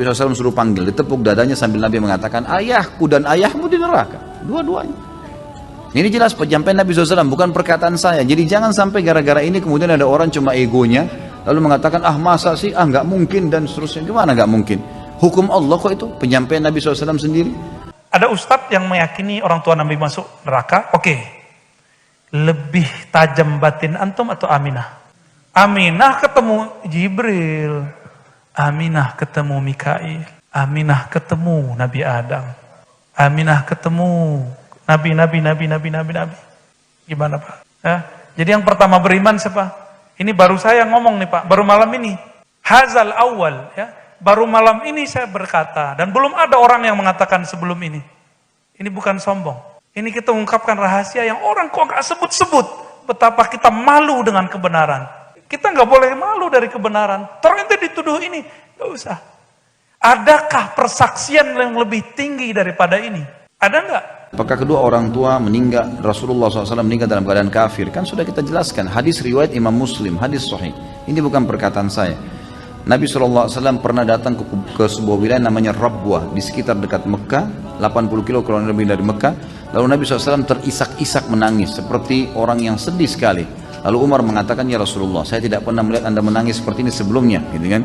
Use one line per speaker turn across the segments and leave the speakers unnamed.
Nabi SAW suruh panggil, ditepuk dadanya sambil Nabi mengatakan, ayahku dan ayahmu di neraka, dua-duanya. Ini jelas penyampaian Nabi SAW, bukan perkataan saya. Jadi jangan sampai gara-gara ini kemudian ada orang cuma egonya, lalu mengatakan, masa sih, nggak mungkin, dan seterusnya. Gimana nggak mungkin? Hukum Allah kok itu, penyampaian Nabi SAW sendiri.
Ada ustadz yang meyakini orang tua Nabi masuk neraka, oke. Lebih tajam batin antum atau Aminah? Aminah ketemu Jibril, Aminah ketemu Mikail, Aminah ketemu Nabi Adam, Aminah ketemu Nabi. Gimana Pak? Ya? Jadi yang pertama beriman siapa? Ini baru saya ngomong nih Pak, baru malam ini. Hazal awal, ya. Baru malam ini saya berkata, dan belum ada orang yang mengatakan sebelum ini. Ini bukan sombong. Ini kita ungkapkan rahasia yang orang kok gak sebut-sebut. Betapa kita malu dengan kebenaran. Kita nggak boleh malu dari kebenaran. Ternyata dituduh ini, nggak usah. Adakah persaksian yang lebih tinggi daripada ini? Ada nggak?
Apakah kedua orang tua meninggal, Rasulullah SAW meninggal dalam keadaan kafir? Kan sudah kita jelaskan, hadis riwayat Imam Muslim, hadis sahih. Ini bukan perkataan saya. Nabi SAW pernah datang ke sebuah wilayah namanya Rabwah, di sekitar dekat Mekah, 80 kilo kurang lebih dari Mekah. Lalu Nabi SAW terisak-isak menangis, seperti orang yang sedih sekali. Lalu Umar mengatakan, ya Rasulullah, saya tidak pernah melihat anda menangis seperti ini sebelumnya, gitu kan?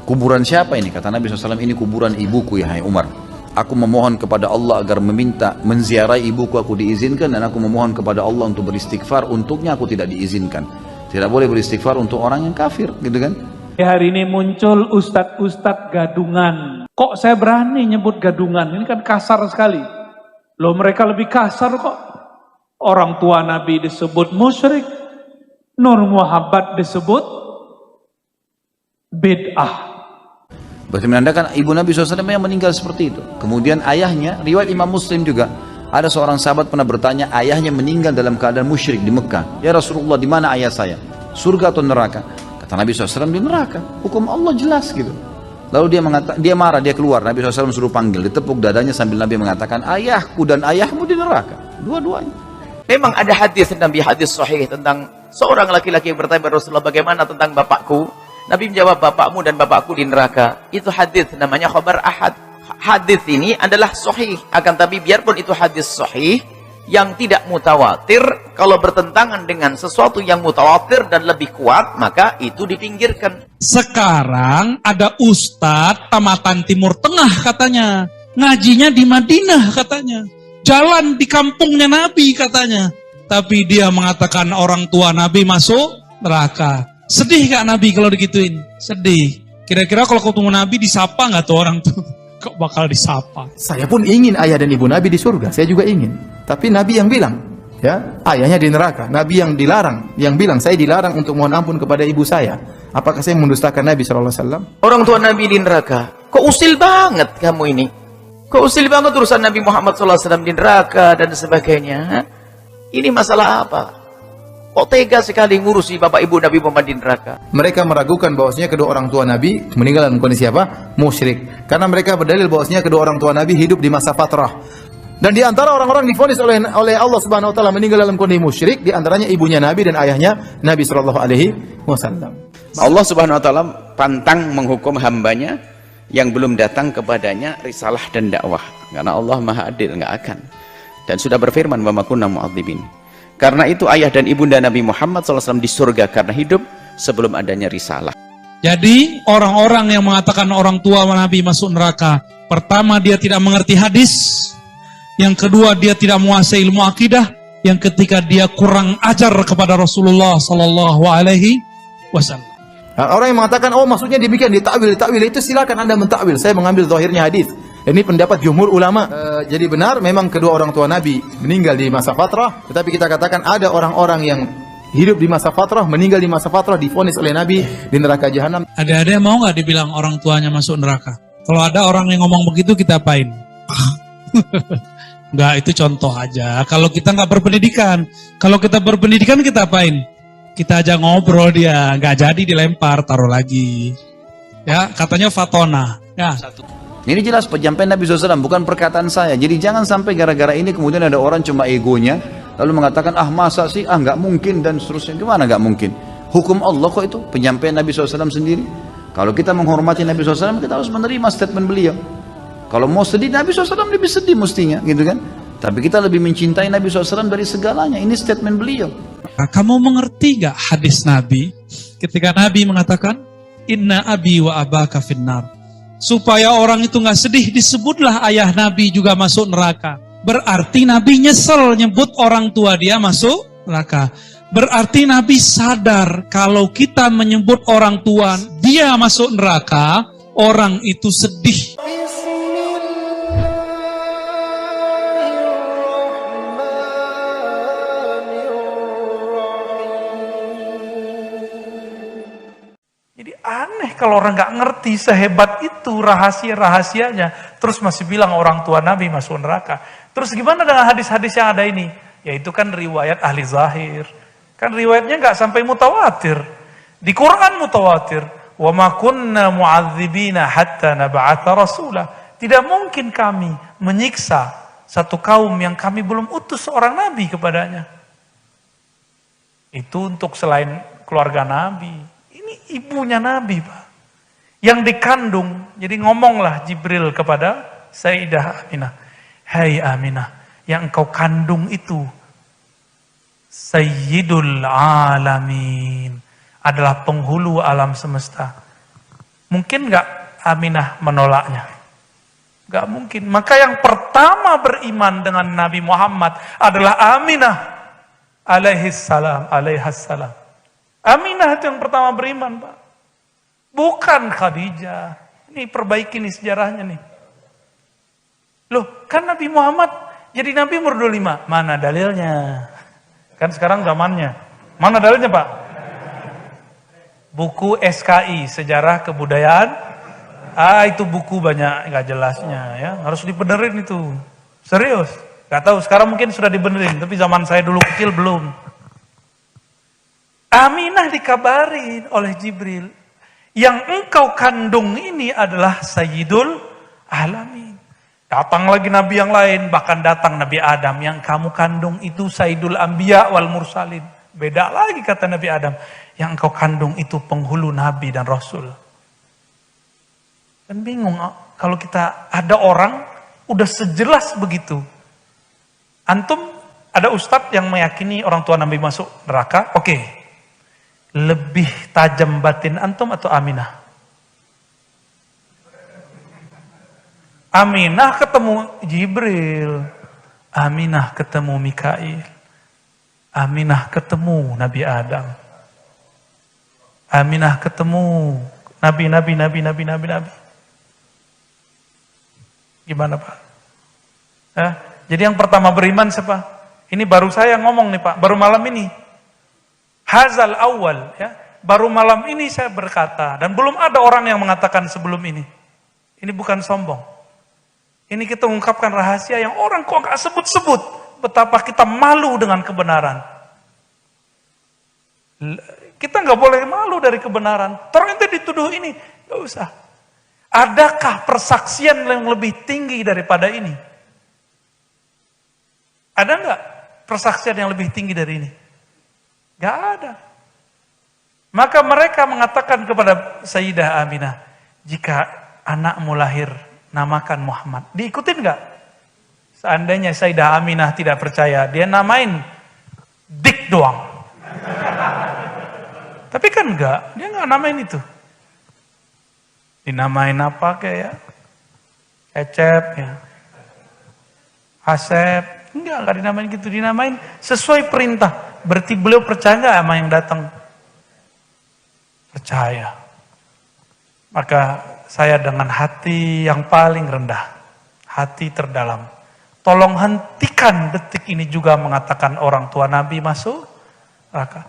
Kuburan siapa ini? Kata Nabi SAW, ini kuburan ibuku ya hai Umar. Aku memohon kepada Allah agar menziarahi ibuku, aku diizinkan, dan aku memohon kepada Allah untuk beristighfar, untuknya aku tidak diizinkan. Tidak boleh beristighfar untuk orang yang kafir, gitu kan?
Hari ini muncul ustadz-ustadz gadungan. Kok saya berani nyebut gadungan? Ini kan kasar sekali. Loh mereka lebih kasar kok. Orang tua Nabi disebut musyrik, Nur Muhammad disebut bid'ah.
Berarti menandakan ibu Nabi SAW yang meninggal seperti itu. Kemudian ayahnya, riwayat Imam Muslim juga, ada seorang sahabat pernah bertanya, ayahnya meninggal dalam keadaan musyrik di Mekah. Ya Rasulullah, di mana ayah saya? Surga atau neraka? Kata Nabi SAW, di neraka. Hukum Allah jelas gitu. Lalu dia marah, dia keluar. Nabi SAW suruh panggil, ditepuk dadanya sambil Nabi mengatakan, ayahku dan ayahmu di neraka, dua-duanya.
Memang ada hadis Nabi, hadis sahih tentang seorang laki-laki yang bertanya Rasulullah, bagaimana tentang bapakku? Nabi menjawab, bapakmu dan bapakku di neraka. Itu hadis namanya khabar ahad. Hadis ini adalah sahih, akan tapi biarpun itu hadis sahih yang tidak mutawatir, kalau bertentangan dengan sesuatu yang mutawatir dan lebih kuat, maka itu dipinggirkan.
Sekarang ada ustadz tamatan Timur Tengah katanya, ngajinya di Madinah katanya, jalan di kampungnya Nabi katanya, tapi dia mengatakan orang tua Nabi masuk neraka. Sedih gak Nabi kalau digituin? Sedih. Kira-kira kalau ketemu Nabi disapa gak tuh orang tuh? Kok bakal disapa?
Saya pun ingin ayah dan ibu Nabi di surga, saya juga ingin. Tapi Nabi yang bilang, ya, ayahnya di neraka. Nabi yang dilarang, yang bilang saya dilarang untuk mohon ampun kepada ibu saya. Apakah saya mendustakan Nabi SAW?
Orang tua Nabi di neraka. Kok usil banget kamu ini? Kok usil banget urusan Nabi Muhammad SAW di neraka dan sebagainya? Ini masalah apa? Kok tega sekali ngurusi bapak ibu Nabi Muhammad di neraka?
Mereka meragukan bahwasanya kedua orang tua Nabi meninggal dalam kondisi apa? Musyrik. Karena mereka berdalil bahwasanya kedua orang tua Nabi hidup di masa fatrah. Dan di antara orang-orang divonis oleh Allah Subhanahu wa taala meninggal dalam kondisi musyrik, di antaranya ibunya Nabi dan ayahnya Nabi sallallahu alaihi wasallam.
Allah Subhanahu wa taala pantang menghukum hambanya yang belum datang kepadanya risalah dan dakwah. Karena Allah Maha Adil, enggak akan. Dan sudah berfirman, "Wa ma kunna mu'adzibin." Karena itu ayah dan ibunda Nabi Muhammad SAW di surga karena hidup sebelum adanya risalah.
Jadi orang-orang yang mengatakan orang tua Nabi masuk neraka, pertama dia tidak mengerti hadis, yang kedua dia tidak menguasai ilmu akidah, yang ketiga dia kurang ajar kepada Rasulullah Sallallahu Alaihi Wasallam.
Orang yang mengatakan, oh maksudnya demikian, ditakwil itu silakan anda mentakwil. Saya mengambil zahirnya hadis. Ini pendapat jumhur ulama. Jadi benar, memang kedua orang tua Nabi meninggal di masa fatrah. Tetapi kita katakan ada orang-orang yang hidup di masa fatrah, meninggal di masa fatrah, divonis oleh Nabi di neraka jahanam.
Ada mau nggak dibilang orang tuanya masuk neraka? Kalau ada orang yang ngomong begitu, kita apain? Enggak, itu contoh aja. Kalau kita nggak berpendidikan, kalau kita berpendidikan kita apain? Kita aja ngobrol dia, nggak jadi dilempar, taruh lagi. Ya, katanya fatona. Ya.
Ini jelas penyampaian Nabi SAW, bukan perkataan saya. Jadi jangan sampai gara-gara ini kemudian ada orang cuma egonya, lalu mengatakan, masa sih, nggak mungkin, dan seterusnya. Gimana nggak mungkin? Hukum Allah kok itu, penyampaian Nabi SAW sendiri. Kalau kita menghormati Nabi SAW, kita harus menerima statement beliau. Kalau mau sedih, Nabi SAW lebih sedih mestinya, gitu kan? Tapi kita lebih mencintai Nabi SAW dari segalanya. Ini statement beliau.
Kamu mengerti gak hadis Nabi? Ketika Nabi mengatakan, Inna abi wa abaka finnar. Supaya orang itu gak sedih, disebutlah ayah Nabi juga masuk neraka. Berarti Nabi nyesel nyebut orang tua dia masuk neraka. Berarti Nabi sadar kalau kita menyebut orang tua dia masuk neraka, orang itu sedih.
Jadi aneh kalau orang nggak ngerti sehebat itu rahasia-rahasianya, terus masih bilang orang tua Nabi masuk neraka. Terus gimana dengan hadis-hadis yang ada ini? Ya itu kan riwayat ahli zahir. Kan riwayatnya nggak sampai mutawatir. Di Quran mutawatir. Wa ma kunna mu'adzibina hatta nab'atha rasulah. Tidak mungkin kami menyiksa satu kaum yang kami belum utus seorang nabi kepadanya. Itu untuk selain keluarga Nabi. Ini ibunya Nabi, Pak. Yang dikandung. Jadi ngomonglah Jibril kepada Sayyidah Aminah. Hai Aminah, yang engkau kandung itu Sayyidul Alamin, adalah penghulu alam semesta. Mungkin gak Aminah menolaknya? Gak mungkin. Maka yang pertama beriman dengan Nabi Muhammad adalah Aminah alaihassalam. Aminah itu yang pertama beriman, Pak. Bukan Khadijah. Ini perbaiki nih sejarahnya nih. Loh, kan Nabi Muhammad jadi Nabi umur 25. Mana dalilnya? Kan sekarang zamannya. Mana dalilnya, Pak? Buku SKI, Sejarah Kebudayaan. Itu buku banyak nggak jelasnya ya. Harus dibenerin itu. Serius. Gak tahu, sekarang mungkin sudah dibenerin, tapi zaman saya dulu kecil belum. Aminah dikabarin oleh Jibril, yang engkau kandung ini adalah Sayyidul Alamin. Datang lagi Nabi yang lain, bahkan datang Nabi Adam, yang kamu kandung itu Sayyidul Anbiya wal Mursalin. Beda lagi kata Nabi Adam, yang engkau kandung itu penghulu Nabi dan Rasul. Dan bingung kalau kita ada orang udah sejelas begitu. Antum ada ustadz yang meyakini orang tua Nabi masuk neraka, oke. Lebih tajam batin antum atau Aminah? Aminah ketemu Jibril, Aminah ketemu Mikail, Aminah ketemu Nabi Adam, Aminah ketemu Nabi. Gimana Pak? Jadi yang pertama beriman siapa? Ini baru saya ngomong nih Pak, baru malam ini. Hazal awal, ya. Baru malam ini saya berkata, dan belum ada orang yang mengatakan sebelum ini. Ini bukan sombong. Ini kita ungkapkan rahasia yang orang kok gak sebut-sebut. Betapa kita malu dengan kebenaran. Kita gak boleh malu dari kebenaran. Terus ente dituduh ini, gak usah. Adakah persaksian yang lebih tinggi daripada ini? Ada gak persaksian yang lebih tinggi dari ini? Gak ada. Maka mereka mengatakan kepada Sayyidah Aminah, jika anakmu lahir, namakan Muhammad. Diikutin gak? Seandainya Sayyidah Aminah tidak percaya, dia namain Dik doang. Tapi kan enggak, dia enggak namain itu. Dinamain apa kayak Cecep ya. Asep, enggak dinamain gitu, dinamain sesuai perintah. Berarti beliau percaya enggak sama yang datang? Percaya. Maka saya dengan hati yang paling rendah, hati terdalam, tolong hentikan detik ini juga mengatakan orang tua Nabi masuk neraka.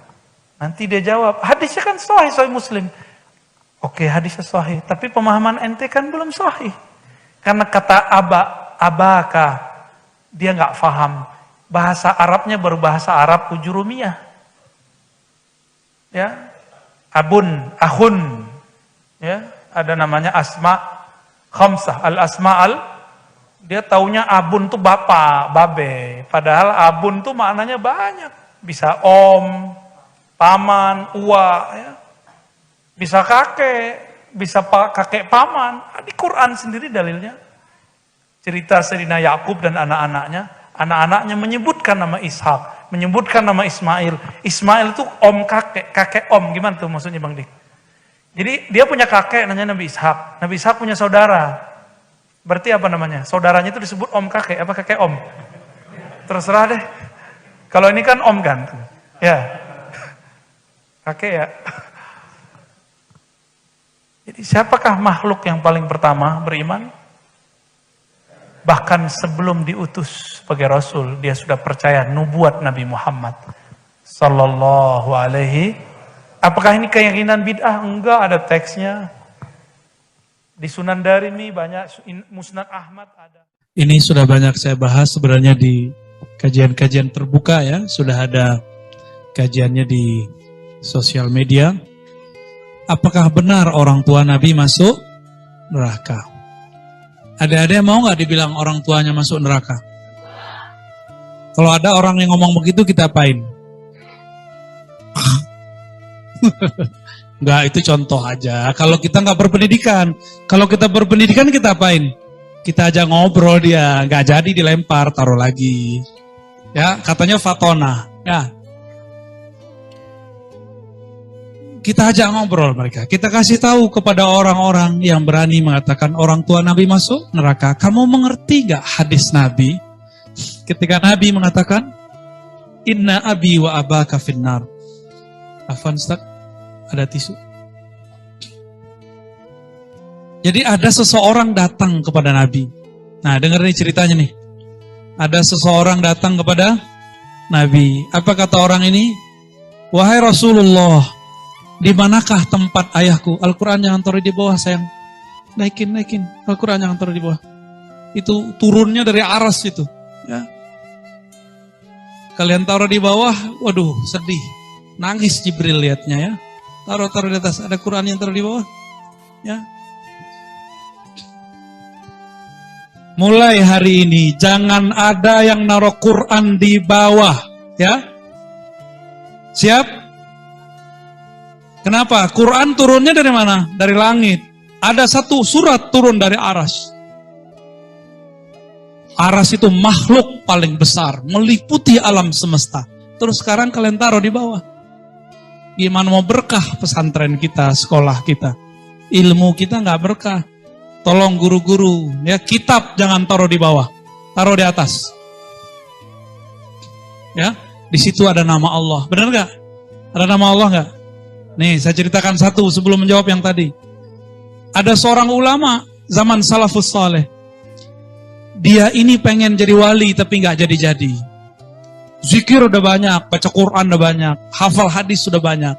Nanti dia jawab, hadisnya kan sahih Muslim. Oke, hadisnya sahih, tapi pemahaman ente kan belum sahih. Karena kata abaka, dia nggak paham. Bahasa Arabnya baru bahasa Arab ujurumiyah. Ya, abun, ahun, ya. Ada namanya asma khamsah, al-asma dia taunya abun tuh bapak, babe. Padahal abun tuh maknanya banyak. Bisa om, paman, uwa, ya. Bisa kakek, bisa kakek paman. Di Quran sendiri dalilnya. Cerita Sayyidina Yakub dan anak-anaknya. Anak-anaknya menyebutkan nama Ishak, menyebutkan nama Ismail. Ismail itu om kakek om. Gimana tuh maksudnya Bang Dik? Jadi dia punya kakek namanya Nabi Ishak. Nabi Ishak punya saudara. Berarti apa namanya? Saudaranya itu disebut om kakek, apa kakek om? Terserah deh. Kalau ini kan om kan? Ya. Kakek ya. Jadi siapakah makhluk yang paling pertama beriman? Bahkan sebelum diutus sebagai Rasul, dia sudah percaya nubuat Nabi Muhammad Sallallahu Alaihi. Apakah ini keyakinan bid'ah? Enggak, ada teksnya. Di Sunan Darimi banyak, Musnad Ahmad ada.
Ini sudah banyak saya bahas sebenarnya di kajian-kajian terbuka ya. Sudah ada kajiannya di sosial media. Apakah benar orang tua Nabi masuk neraka? Ada mau nggak dibilang orang tuanya masuk neraka? Kalau ada orang yang ngomong begitu, kita apain? Enggak, itu contoh aja. Kalau kita nggak berpendidikan, kalau kita berpendidikan kita apain? Kita aja ngobrol dia, nggak jadi dilempar, taruh lagi. Ya, katanya fatona. Ya, kita ajak ngobrol mereka. Kita kasih tahu kepada orang-orang yang berani mengatakan orang tua Nabi masuk neraka. Kamu mengerti gak hadis Nabi? Ketika Nabi mengatakan, Inna abi wa abaka finnar. Afwan Ustaz, ada tisu. Jadi ada seseorang datang kepada Nabi. Nah, dengar nih ceritanya nih. Ada seseorang datang kepada Nabi. Apa kata orang ini? Wahai Rasulullah, di manakah tempat ayahku? Al-Quran jangan taruh di bawah sayang. Naikin. Al-Quran jangan taruh di bawah. Itu turunnya dari aras itu. Ya. Kalian taruh di bawah, waduh sedih. Nangis Jibril lihatnya ya. Taruh di atas. Ada Quran yang taruh di bawah. Ya. Mulai hari ini jangan ada yang naruh Quran di bawah. Ya. Siap? Kenapa? Quran turunnya dari mana? Dari langit. Ada satu surat turun dari aras. Aras itu makhluk paling besar, meliputi alam semesta. Terus sekarang kalian taruh di bawah. Gimana mau berkah pesantren kita, sekolah kita? Ilmu kita nggak berkah. Tolong guru-guru, ya kitab jangan taruh di bawah, taruh di atas. Ya, di situ ada nama Allah. Benar nggak? Ada nama Allah nggak? Nih, saya ceritakan satu sebelum menjawab yang tadi. Ada seorang ulama zaman salafus saleh. Dia ini pengen jadi wali tapi nggak jadi-jadi. Zikir udah banyak, baca Quran udah banyak, hafal hadis sudah banyak.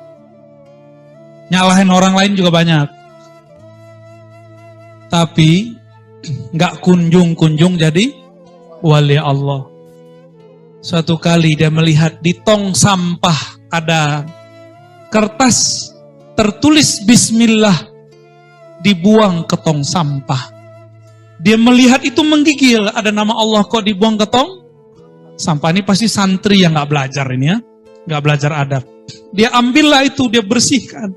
Nyalahin orang lain juga banyak. Tapi nggak kunjung-kunjung jadi wali Allah. Suatu kali dia melihat di tong sampah ada kertas tertulis Bismillah dibuang ke tong sampah. Dia melihat itu menggigil, ada nama Allah kok dibuang ke tong sampah. Ini pasti santri yang nggak belajar ini ya, nggak belajar adab. Dia ambillah itu, dia bersihkan.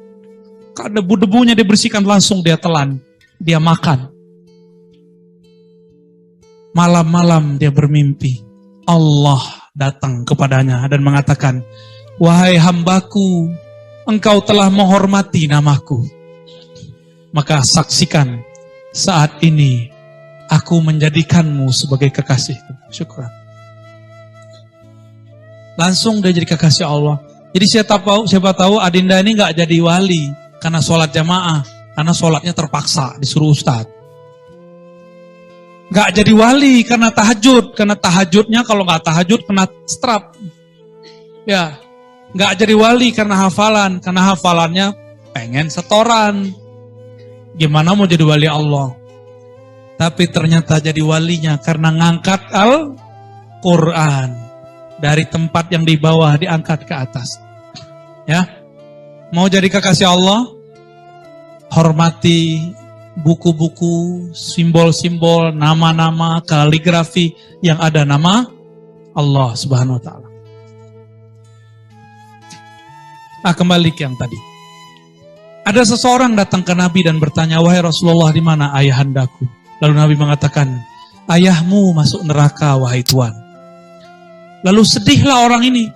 Ada debu-debunya dia bersihkan, langsung dia telan, dia makan. Malam-malam dia bermimpi, Allah datang kepadanya dan mengatakan, wahai hambaku, engkau telah menghormati namaku. Maka saksikan, saat ini aku menjadikanmu sebagai kekasihku. Syukran. Langsung dia jadi kekasih Allah. Jadi siapa tahu Adinda ini nggak jadi wali karena sholat jamaah, karena sholatnya terpaksa disuruh ustadz. Nggak jadi wali karena tahajudnya kalau nggak tahajud kena strap. Ya, nggak jadi wali karena hafalannya pengen setoran. Gimana mau jadi wali Allah? Tapi ternyata jadi walinya karena ngangkat Al-Quran. Dari tempat yang di bawah diangkat ke atas. Ya, mau jadi kekasih Allah? Hormati buku-buku, simbol-simbol, nama-nama, kaligrafi yang ada nama Allah Subhanahu wa Ta'ala. Nah, kembali ke yang tadi. Ada seseorang datang ke Nabi dan bertanya, wahai Rasulullah, di mana ayahandaku? Lalu Nabi mengatakan, ayahmu masuk neraka, wahai Tuan. Lalu sedihlah orang ini.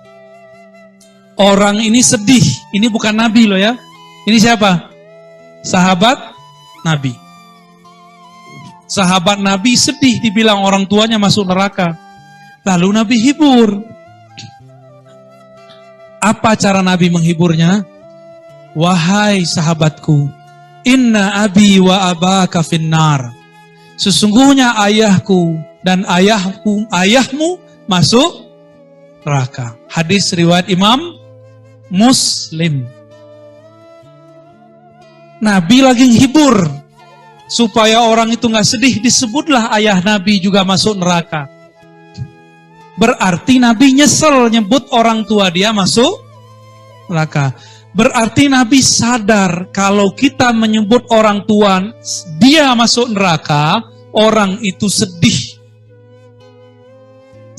Orang ini sedih. Ini bukan Nabi loh ya. Ini siapa? Sahabat Nabi. Sahabat Nabi sedih dibilang orang tuanya masuk neraka. Lalu Nabi hibur. Apa cara Nabi menghiburnya? Wahai sahabatku, inna abi wa abaka finnar. Sesungguhnya ayahku dan ayahmu masuk neraka. Hadis riwayat Imam Muslim. Nabi lagi hibur supaya orang itu nggak sedih, disebutlah ayah Nabi juga masuk neraka. Berarti Nabi nyesel nyebut orang tua dia masuk neraka. Berarti Nabi sadar kalau kita menyebut orang tua dia masuk neraka, orang itu sedih.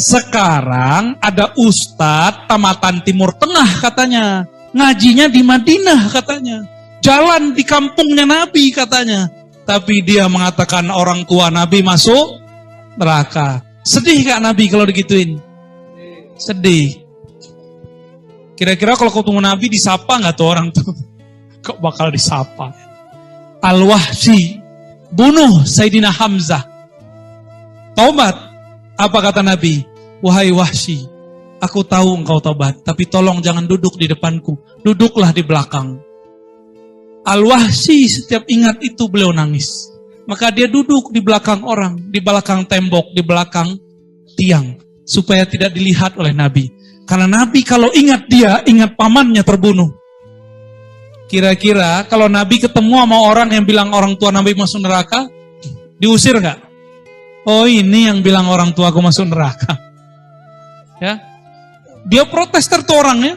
Sekarang ada ustadz tamatan Timur Tengah katanya, ngajinya di Madinah katanya, jalan di kampungnya Nabi katanya, tapi dia mengatakan orang tua Nabi masuk neraka. Sedih gak Nabi kalau digituin? Sedih. Kira-kira kalau ketemu Nabi disapa gak tuh orang tuh? Kok bakal disapa? Al-Wahsy bunuh Sayyidina Hamzah. Taubat. Apa kata Nabi? Wahai Wahsy, aku tahu engkau taubat, tapi tolong jangan duduk di depanku. Duduklah di belakang. Al-Wahsy setiap ingat itu beliau nangis. Maka dia duduk di belakang orang, di belakang tembok, di belakang tiang, supaya tidak dilihat oleh Nabi. Karena Nabi kalau ingat dia, ingat pamannya terbunuh. Kira-kira kalau Nabi ketemu sama orang yang bilang orang tua Nabi masuk neraka, diusir nggak? Oh ini yang bilang orang tua aku masuk neraka. Ya, dia protes tuh orangnya.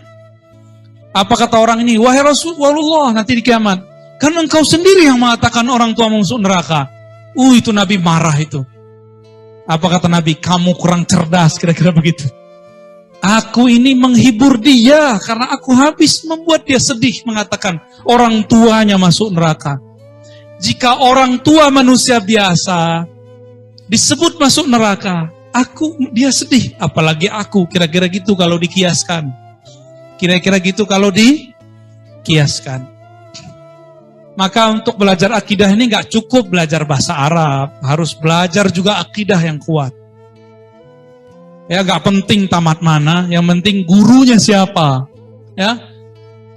Apa kata orang ini? Wahai Rasulullah, nanti di kiamat, kan engkau sendiri yang mengatakan orang tua masuk neraka. Itu Nabi marah itu. Apa kata Nabi? Kamu kurang cerdas, kira-kira begitu. Aku ini menghibur dia karena aku habis membuat dia sedih mengatakan orang tuanya masuk neraka. Jika orang tua manusia biasa disebut masuk neraka, dia sedih, apalagi aku. Kira-kira gitu kalau dikiaskan. Kira-kira gitu kalau dikiaskan. Maka untuk belajar akidah ini gak cukup belajar bahasa Arab, harus belajar juga akidah yang kuat. Ya gak penting tamat mana, yang penting gurunya siapa. Ya,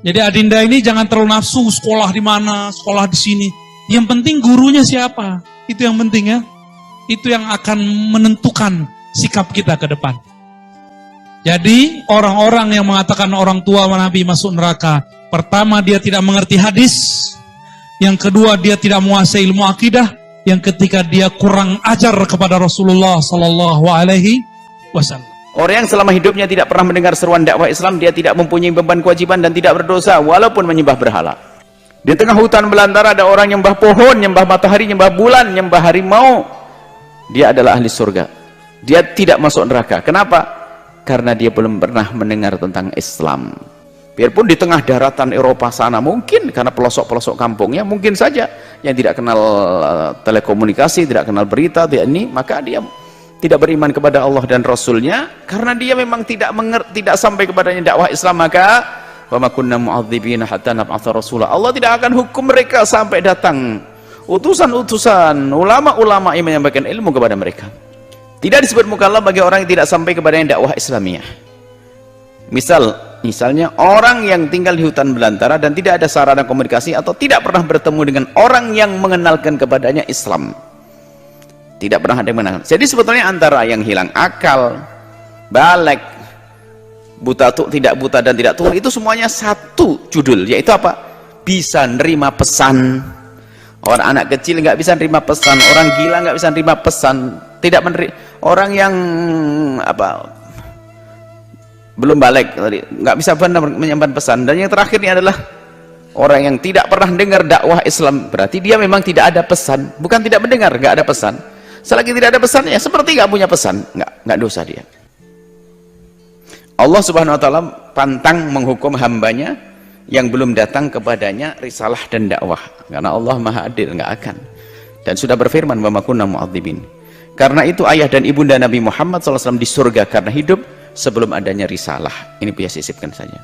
jadi Adinda ini jangan terlalu nafsu sekolah di mana, sekolah di sini. Yang penting gurunya siapa, itu yang penting ya. Itu yang akan menentukan sikap kita ke depan. Jadi orang-orang yang mengatakan orang tua Nabi masuk neraka, pertama dia tidak mengerti hadis, yang kedua dia tidak menguasai ilmu akidah, yang ketiga dia kurang ajar kepada Rasulullah Sallallahu Alaihi Wasallam.
Orang yang selama hidupnya tidak pernah mendengar seruan dakwah Islam, dia tidak mempunyai beban kewajiban dan tidak berdosa walaupun menyembah berhala. Di tengah hutan belantara ada orang nyembah pohon, nyembah matahari, nyembah bulan, nyembah harimau. Dia adalah ahli surga. Dia tidak masuk neraka. Kenapa? Karena dia belum pernah mendengar tentang Islam. Biarpun di tengah daratan Eropa sana mungkin, karena pelosok-pelosok kampungnya mungkin saja yang tidak kenal telekomunikasi, tidak kenal berita, maka dia tidak beriman kepada Allah dan Rasulnya, karena dia memang tidak sampai kepadanya dakwah Islam. Maka wa ma kunna mu'adzibina hatta nab'atsa rasula. Allah tidak akan hukum mereka sampai datang utusan-utusan, ulama-ulama yang menyampaikan ilmu kepada mereka. Tidak disebut mukallaf bagi orang yang tidak sampai kepadanya dakwah Islamiyah. Misalnya orang yang tinggal di hutan belantara dan tidak ada sarana komunikasi atau tidak pernah bertemu dengan orang yang mengenalkan kepadanya Islam. Tidak pernah ada yang mengenal. Jadi sebetulnya antara yang hilang akal, balik, buta tuh tidak buta dan tidak tua, itu semuanya satu judul, yaitu apa? Bisa nerima pesan. Orang anak kecil nggak bisa nerima pesan, orang gila nggak bisa nerima pesan, tidak menerima. Orang yang belum balik tadi nggak bisa benar menyimpan pesan. Dan yang terakhir ini adalah orang yang tidak pernah dengar dakwah Islam. Berarti dia memang tidak ada pesan, bukan tidak mendengar, nggak ada pesan. Selagi tidak ada pesan, ya seperti nggak punya pesan, nggak dosa dia. Allah Subhanahu Wa Taala pantang menghukum hambanya yang belum datang kepadanya risalah dan dakwah, karena Allah Maha Adil, nggak akan. Dan sudah berfirman, wa ma kunna mu'adzibin. Karena itu ayah dan ibunda Nabi Muhammad SAW di surga karena hidup sebelum adanya risalah. Ini Buya sisipkan saja.